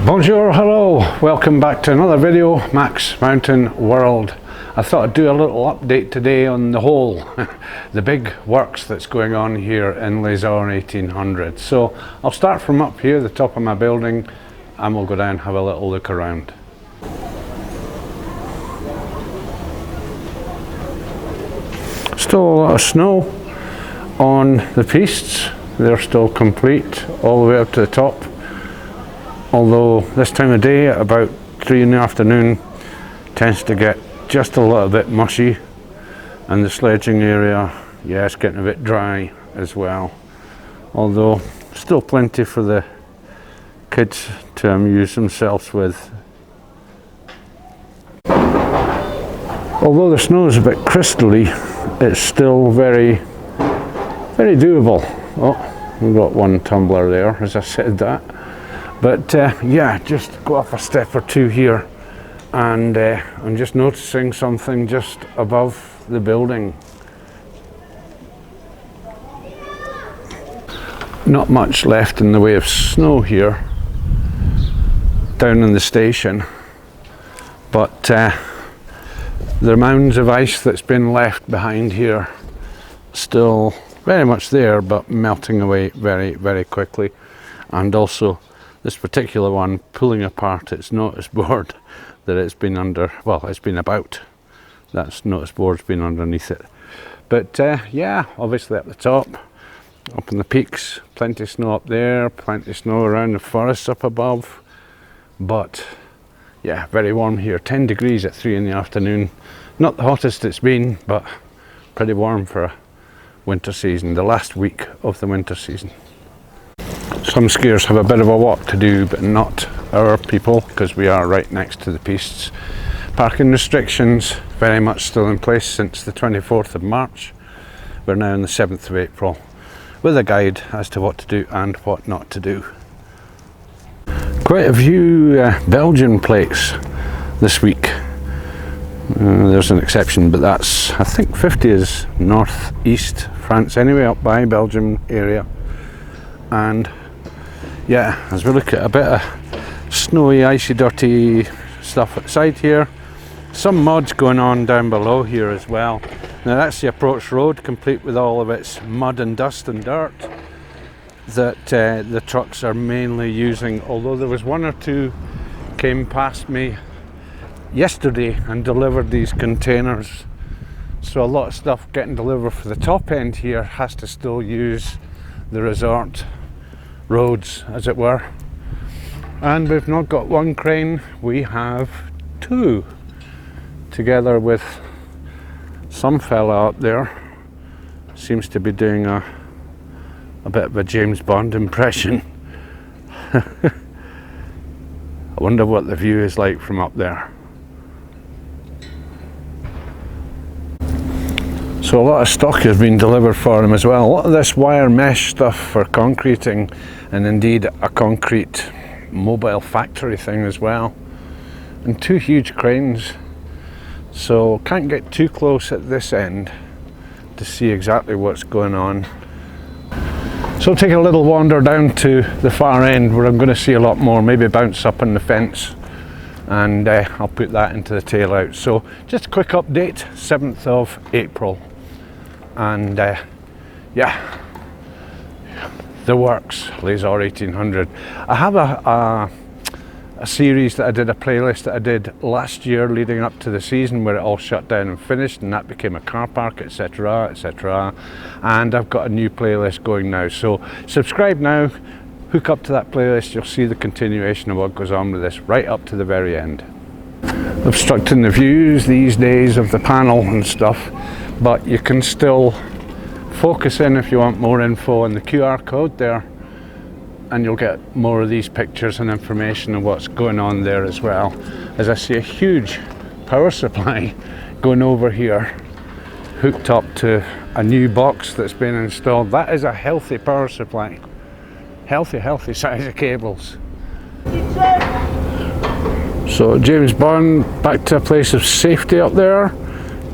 Bonjour, hello, welcome back to another video, Max Mountain World. I thought I'd do a little update today on the whole, the big works that's going on here in Les-Orres 1800. So I'll start from up here, the top of my building, and we'll go down and have a little look around. Still a lot of snow on the pistes. They're still complete all the way up to the top. Although this time of day, at about 3 in the afternoon, tends to get just a little bit mushy, and the sledging area, yeah, it's getting a bit dry as well. Although still plenty for the kids to amuse themselves with. Although the snow is a bit crystally, it's still very doable. Oh, we've got one tumbler there as I said that. But yeah, just go up a step or two here, and I'm just noticing something just above the building. Not much left in the way of snow here down in the station, but the mounds of ice that's been left behind here still very much there, but melting away very quickly. And also this particular one pulling apart its notice board that it's been under, well, it's been about. That notice board's been underneath it. But yeah, obviously at the top, up in the peaks, plenty of snow up there, plenty of snow around the forests up above. But yeah, very warm here, 10 degrees at 3 in the afternoon. Not the hottest it's been, but pretty warm for a winter season, the last week of the winter season. Some skiers have a bit of a walk to do, but not our people, because we are right next to the pistes. Parking restrictions very much still in place since the 24th of March. We're now on the 7th of April with a guide as to what to do and what not to do. Quite a few Belgian plates this week. There's an exception, but that's, I think 50 is northeast France anyway, up by Belgium area. And yeah, as we look at a bit of snowy, icy, dirty stuff outside here, some mud's going on down below here as well. Now that's the approach road, complete with all of its mud and dust and dirt that the trucks are mainly using, although there was one or two came past me yesterday and delivered these containers. So a lot of stuff getting delivered for the top end here has to still use the resort roads, as it were. And we've not got one crane, we have two, together with some fella up there. Seems to be doing a bit of a James Bond impression. I wonder what the view is like from up there. So a lot of stock has been delivered for them as well. A lot of this wire mesh stuff for concreting, and indeed a concrete mobile factory thing as well. And two huge cranes. So can't get too close at this end to see exactly what's going on. So take a little wander down to the far end where I'm going to see a lot more, maybe bounce up on the fence, and I'll put that into the tail out. So just a quick update, 7th of April. And yeah, the works, Les-Orres 1800. I have a series that I did, a playlist that I did last year leading up to the season where it all shut down and finished, and that became a car park, etc, etc. And I've got a new playlist going now, so subscribe now, hook up to that playlist, you'll see the continuation of what goes on with this right up to the very end. Obstructing the views these days of the panel and stuff, but you can still focus in if you want more info on the QR code there, and you'll get more of these pictures and information of what's going on there as well. As I see a huge power supply going over here, hooked up to a new box that's been installed. That is a healthy power supply. Healthy size of cables. So James Bond back to a place of safety up there,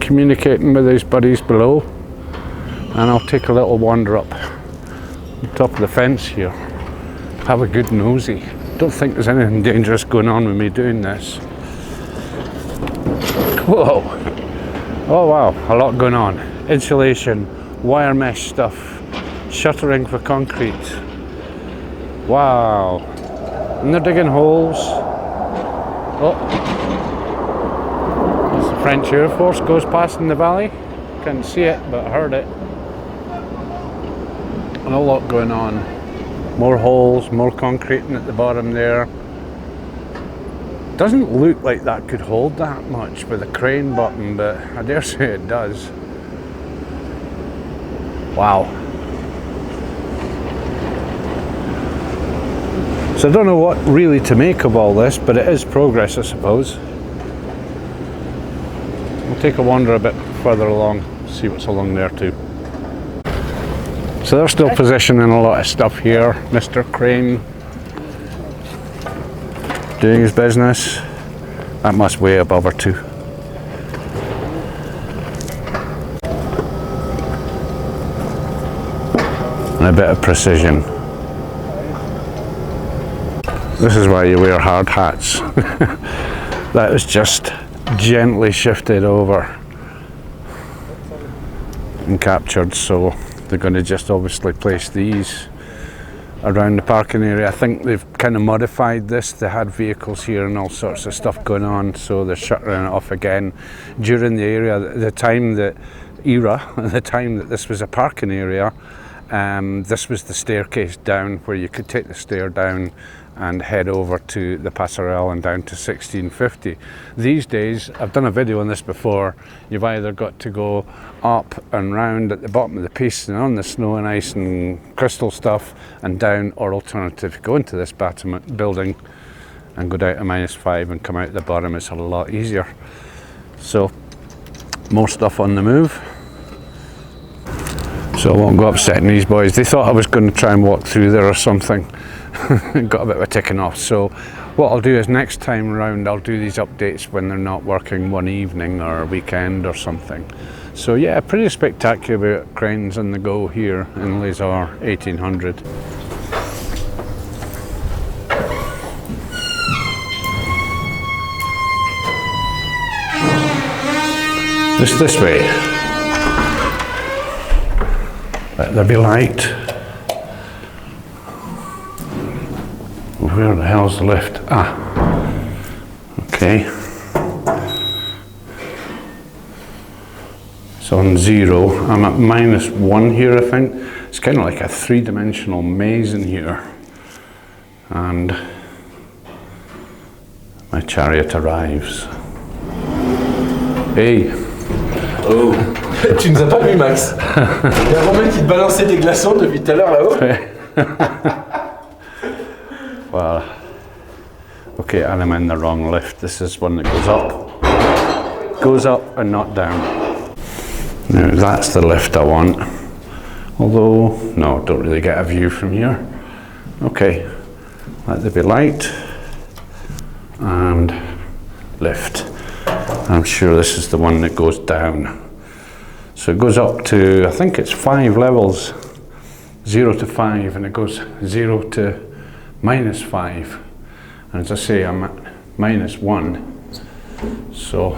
communicating with his buddies below, and I'll take a little wander up on top of the fence here, have a good nosy. Don't think there's anything dangerous going on with me doing this. Whoa, oh wow, a lot going on. Insulation, wire mesh stuff, shuttering for concrete. Wow, and they're digging holes. Oh, that's the French Air Force goes past in the valley. Couldn't see it, but I heard it. And a lot going on. More holes, more concreting at the bottom there. Doesn't look like that could hold that much with a crane button, but I dare say it does. Wow. So I don't know what really to make of all this, but it is progress, I suppose. We'll take a wander a bit further along, see what's along there too. So they're still positioning a lot of stuff here. Mr. Crane doing his business. That must weigh above her too. And a bit of precision. This is why you wear hard hats. That was just gently shifted over and captured, so they're going to just obviously place these around the parking area. I think they've kind of modified this. They had vehicles here and all sorts of stuff going on, so they're shuttering it off again during the area. The time that this was a parking area, this was the staircase down where you could take the stair down and head over to the Passerelle and down to 1650. These days, I've done a video on this before, you've either got to go up and round at the bottom of the piece and on the snow and ice and crystal stuff and down, or alternative, go into this battlement building and go down to -5 and come out the bottom. It's a lot easier. So, more stuff on the move. So I won't go upsetting these boys. They thought I was going to try and walk through there or something. Got a bit of a ticking off. So what I'll do is next time round I'll do these updates when they're not working one evening or a weekend or something. So yeah, pretty spectacular cranes on the go here in Les-Orres 1800. This way. Let there be light. Where the hell's the lift? Ah, okay. It's on 0. I'm at -1 here, I think. It's kind of like a three-dimensional maze in here. And my chariot arrives. Hey. Oh, tu nous as pas vu, Max. Il y a Romain qui te balançait des glaçons depuis tout à l'heure là-haut. Well, okay, and I'm in the wrong lift. This is one that goes up and not down. Now that's the lift I want. Although, no, don't really get a view from here. Okay, let there be light and lift. I'm sure this is the one that goes down. So it goes up to, I think it's 5 levels, 0 to 5, and it goes 0 to -5. And as I say, I'm at -1. So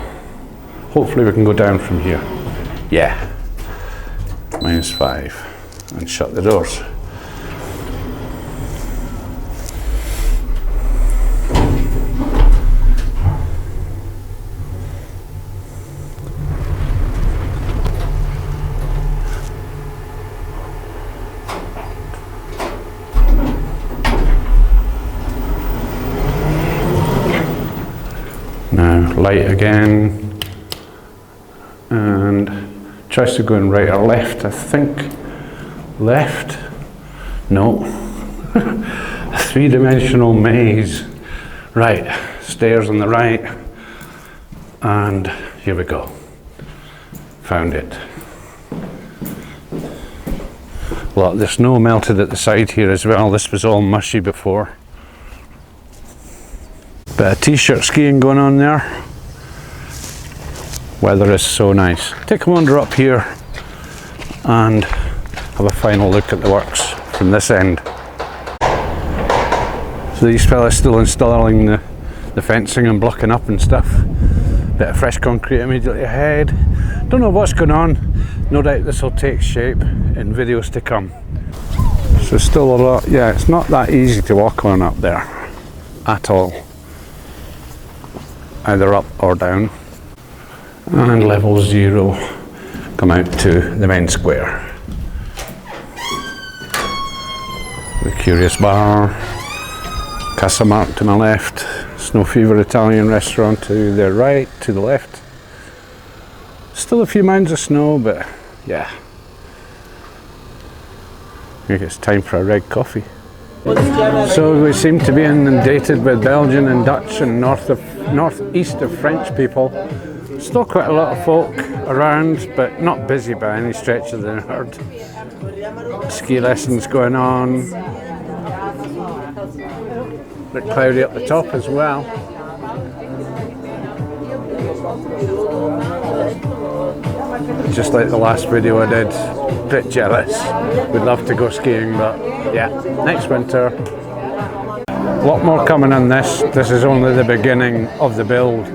hopefully we can go down from here. Yeah, -5, and shut the doors. Now light again, and tries to go in right or left. I think left. No. A three-dimensional maze. Right, stairs on the right, and here we go. Found it. Well, the snow melted at the side here as well. This was all mushy before. Bit of t-shirt skiing going on there. Weather is so nice. Take a wander up here and have a final look at the works from this end. So these fellas still installing the fencing and blocking up and stuff. Bit of fresh concrete immediately ahead. Don't know what's going on. No doubt this will take shape in videos to come. So still a lot, yeah, it's not that easy to walk on up there at all. Either up or down. And level 0 come out to the men's square. The Curious Bar, Casa Mark to my left, Snow Fever Italian restaurant to the right, to the left. Still a few mounds of snow, but yeah. I think it's time for a red coffee. So we seem to be inundated with Belgian and Dutch and northeast of French people. Still quite a lot of folk around, but not busy by any stretch of the herd. Ski lessons going on. A bit cloudy up the top as well. Just like the last video I did, a bit jealous. Would love to go skiing, but yeah, next winter. A lot more coming on this. This is only the beginning of the build.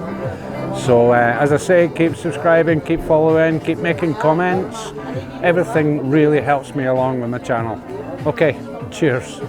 So as I say, keep subscribing, keep following, keep making comments. Everything really helps me along with my channel. Okay, cheers.